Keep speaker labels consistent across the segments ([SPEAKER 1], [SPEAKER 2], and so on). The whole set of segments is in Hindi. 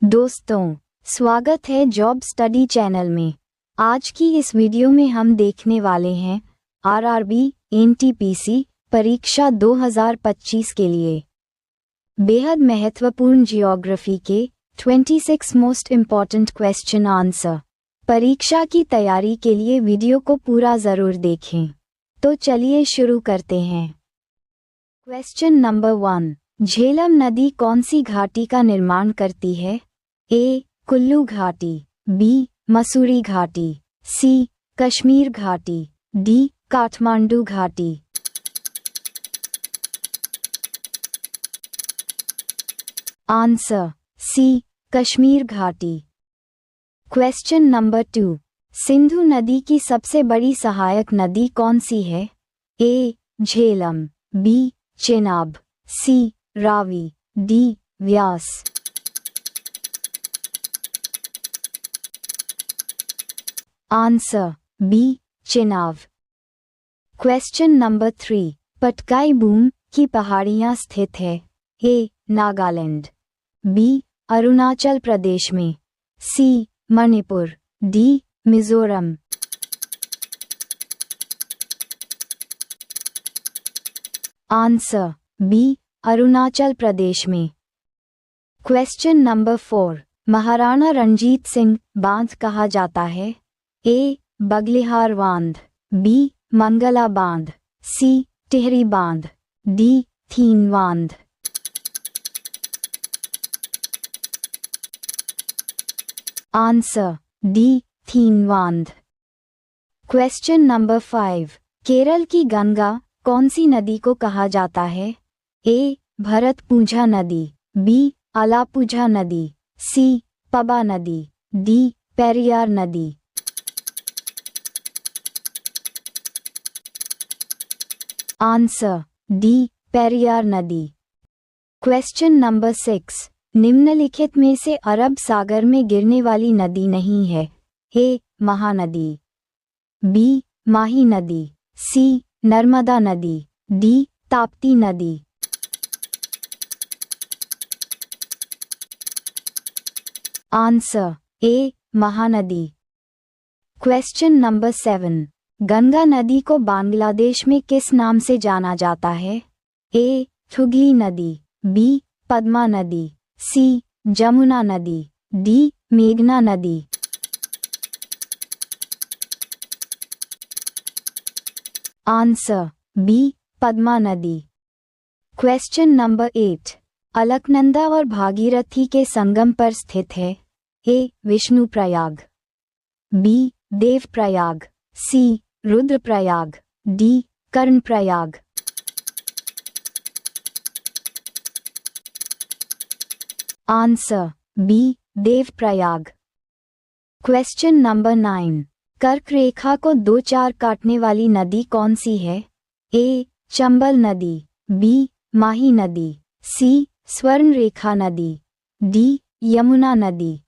[SPEAKER 1] दोस्तों, स्वागत है जॉब स्टडी चैनल में। आज की इस वीडियो में हम देखने वाले हैं आरआरबी एनटीपीसी परीक्षा 2025 के लिए बेहद महत्वपूर्ण जियोग्राफी के 26 मोस्ट इम्पॉर्टेंट क्वेश्चन आंसर। परीक्षा की तैयारी के लिए वीडियो को पूरा ज़रूर देखें। तो चलिए शुरू करते हैं। क्वेश्चन नंबर 1, झेलम नदी कौन सी घाटी का निर्माण करती है? ए. कुल्लू घाटी, बी. मसूरी घाटी, सी. कश्मीर घाटी, डी. काठमांडू घाटी। Answer C. कश्मीर घाटी। क्वेश्चन नंबर 2, सिंधु नदी की सबसे बड़ी सहायक नदी कौन सी है? A. Jhelum, B. Chenab, C. Ravi, D. Vyas. Answer B. Chenab. Question number 3, Patkai Bum की पहाड़ियाँ स्थित है? ए. नागालैंड, बी. अरुणाचल प्रदेश में, C. Manipur, D. Mizoram. Answer B. Arunachal Pradesh में। क्वेश्चन नंबर 4, महाराणा रणजीत सिंह बांध कहा जाता है? ए. बगलिहार बांध, बी. मंगला बांध, सी. टिहरी बांध, डी. थीन बांध। Answer D. थीन बांध। क्वेश्चन नंबर 5, केरल की गंगा कौन सी नदी को कहा जाता है? ए. भरतपुझा नदी, बी. अलापुझा नदी, सी. पबा नदी, डी. पेरियार नदी। Answer D. पेरियार नदी। क्वेश्चन नंबर 6, निम्नलिखित में से अरब सागर में गिरने वाली नदी नहीं है? ए. महानदी, बी. माही नदी, सी. नर्मदा नदी, डी. ताप्ती नदी। Answer A. Mahanadi. Question number 7, Ganga नदी को बांग्लादेश में किस नाम से जाना जाता है? ए. थुगली नदी, बी. पद्मा नदी, सी. जमुना नदी, डी. मेघना नदी। Answer B. पद्मा नदी। क्वेश्चन नंबर 8, अलकनंदा और भागीरथी के संगम पर स्थित है? A. Vishnuprayag, B. Devprayag, C. Rudraprayag, D. Karnaprayag. Answer B. Devprayag. Question number 9, कर्क रेखा को 2-4 काटने वाली नदी कौन सी है? ए. चंबल नदी, बी. माही नदी, सी. स्वर्ण रेखा नदी, डी. यमुना नदी।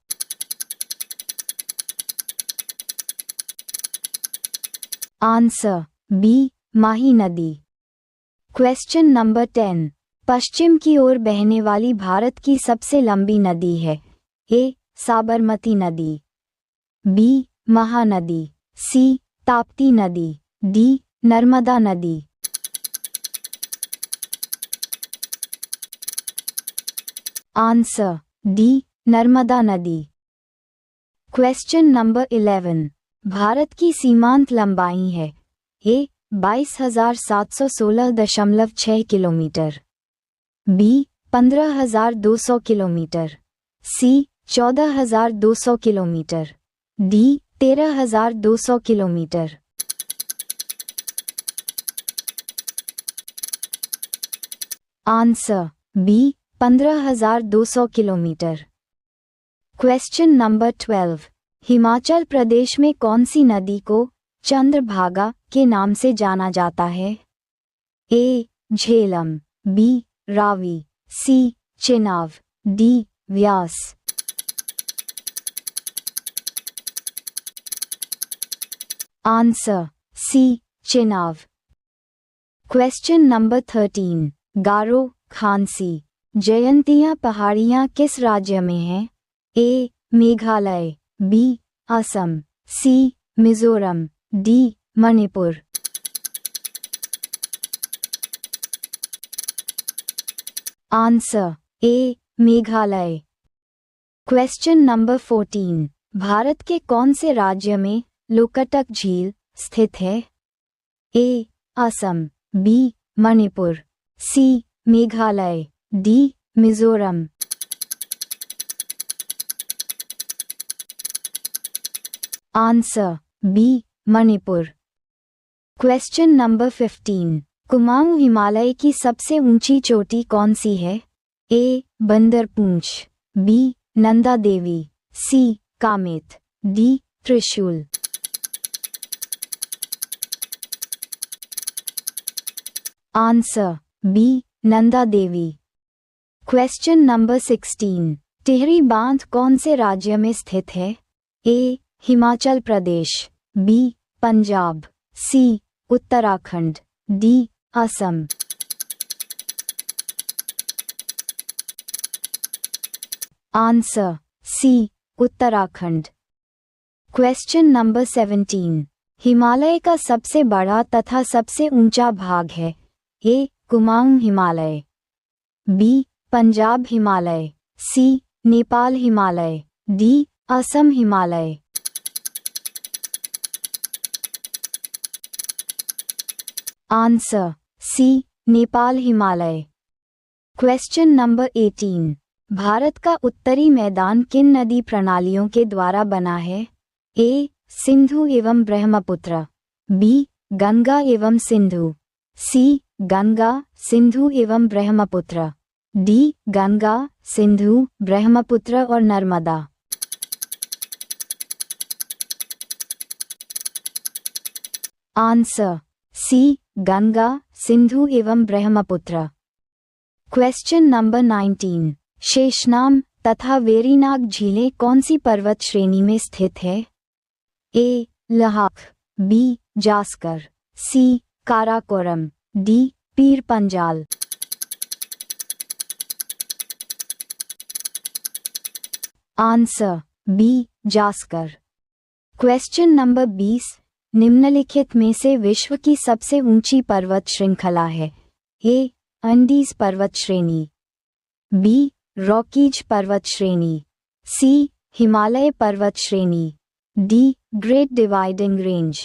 [SPEAKER 1] Answer B. माही नदी। क्वेश्चन नंबर 10, पश्चिम की ओर बहने वाली भारत की सबसे लंबी नदी है? ए. साबरमती नदी, बी. महानदी, सी. ताप्ती नदी, डी. नर्मदा नदी। Answer D. नर्मदा नदी। क्वेश्चन नंबर 11, भारत की सीमांत लंबाई है? A. 22,716.6 kilometre, B. 15,200 kilometre, C. 14,200 kilometre, D. 13,200 kilometre. Answer B. 15,200 kilometre. Question number 12, Himachal Pradesh में कौन सी नदी को चंद्रभागा के नाम से जाना जाता है? A. Jhelum, B. Ravi, C. Chenab, D. Vyas. Answer C. Chenab. Question number 13, Garo, Khasi, Jaintia पहाड़ियाँ किस राज्य में हैं? A Meghalaya, B Assam, C Mizoram, D Manipur. Answer A Meghalaya. Question number 14। Bharat के कौन से राज्य में लोकटक झील स्थित है? A Assam, B Manipur, C Meghalaya, D Mizoram. Answer B Manipur. Question number 15। Kumaon Himalaya की सबसे ऊंची चोटी कौन सी है? A Bandarpunch, B Nanda Devi, C Kamet, D Trishul. Answer B Nanda Devi. Question number 16। Tehri बांध कौन से राज्य में स्थित है? A Himachal Pradesh, B Punjab, C Uttarakhand, D Assam. Answer C Uttarakhand. Question number 17। Himalaya का सबसे बड़ा तथा सबसे ऊंचा भाग है? A Kumaon Himalaya, B Punjab Himalaya, C Nepal Himalaya, D Assam Himalaya. Answer C Nepal Himalaya. Question number 18। Bharat का उत्तरी मैदान किन नदी प्रणालियों के द्वारा बना है? ए सिंधु एवं ब्रह्मपुत्र, बी गंगा एवं सिंधु, सी गंगा सिंधु एवं ब्रह्मपुत्र, डी गंगा सिंधु ब्रह्मपुत्र और नर्मदा। आंसर सी गंगा सिंधु एवं ब्रह्मपुत्र। Question number 19। शेषनाग तथा वेरीनाग झीलें कौन सी पर्वत श्रेणी में स्थित है? A Ladakh, B Zanskar, C Karakoram, D Pir Panjal. Answer B Zanskar. Question number 20। निम्नलिखित में से विश्व की सबसे ऊंची पर्वत श्रृंखला है? ए एंडीज पर्वत श्रेणी, बी रॉकीज पर्वत श्रेणी, सी हिमालय पर्वत श्रेणी, D Great Dividing Range.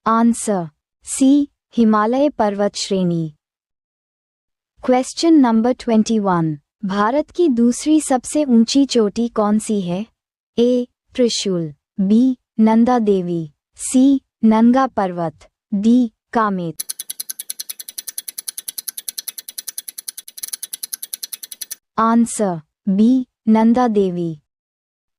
[SPEAKER 1] Answer C Himalaya पर्वत श्रेणी। Question number 21। भारत की दूसरी सबसे ऊंची चोटी कौन सी है? ए त्रिशूल, B Nanda Devi, C Nanga Parbat, D Kamet. Answer B Nanda Devi.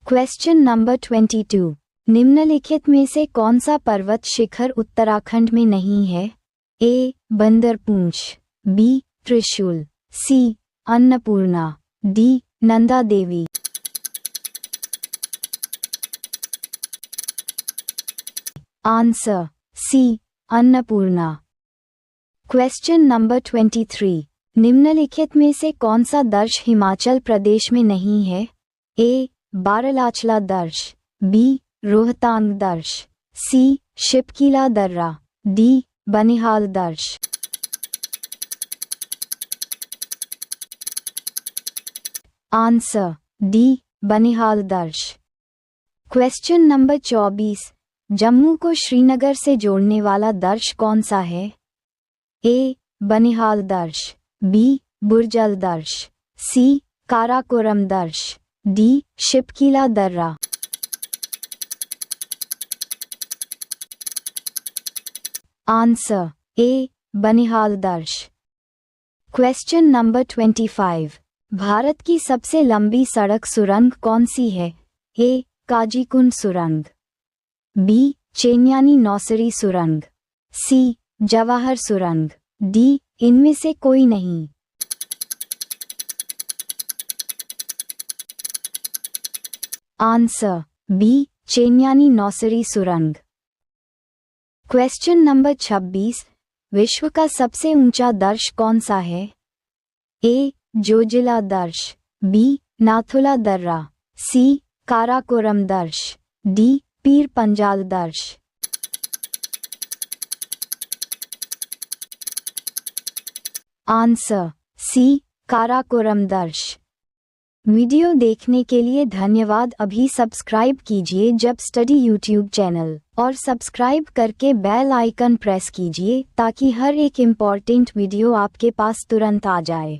[SPEAKER 1] Question number 22। निम्नलिखित में से कौन सा पर्वत शिखर उत्तराखंड में नहीं है? A Bandarpunch, B Trishul, C Annapurna, D Nanda Devi. Answer C Annapurna. Question number 23। निम्नलिखित में से कौन सा दर्श हिमाचल प्रदेश में नहीं है? ए बारालाचला दर्श, बी रोहतांग दर्श, सी शिपकीला दर्रा, डी बनिहाल दर्श। आंसर डी बनिहाल दर्श। Question number 24। जम्मू को श्रीनगर से जोड़ने वाला दर्श कौन सा है? ए बनिहाल दर्श, बी बुरजल दर्श, सी काराकोरम दर्श, डी शिपकीला दर्रा। आंसर ए बनिहाल दर्श। Question number 25। भारत की सबसे लंबी सड़क सुरंग कौन सी है? ए काजीकुंड सुरंग, बी चेन्यानी नौसरी सुरंग, सी जवाहर सुरंग, डी इनमें से कोई नहीं। आंसर बी चेन्यानी नौसरी सुरंग। Question number 26। विश्व का सबसे ऊंचा दर्श कौन सा है? ए जोजिला दर्श, बी नाथुला दर्रा, सी काराकोरम दर्श, डी पीर पंजाल दर्श। आंसर सी काराकोरम दर्श। वीडियो देखने के लिए धन्यवाद। अभी सब्सक्राइब कीजिए जब स्टडी यूट्यूब चैनल और सब्सक्राइब करके बेल आइकन प्रेस कीजिए ताकि हर एक इम्पॉर्टेंट वीडियो आपके पास तुरंत आ जाए।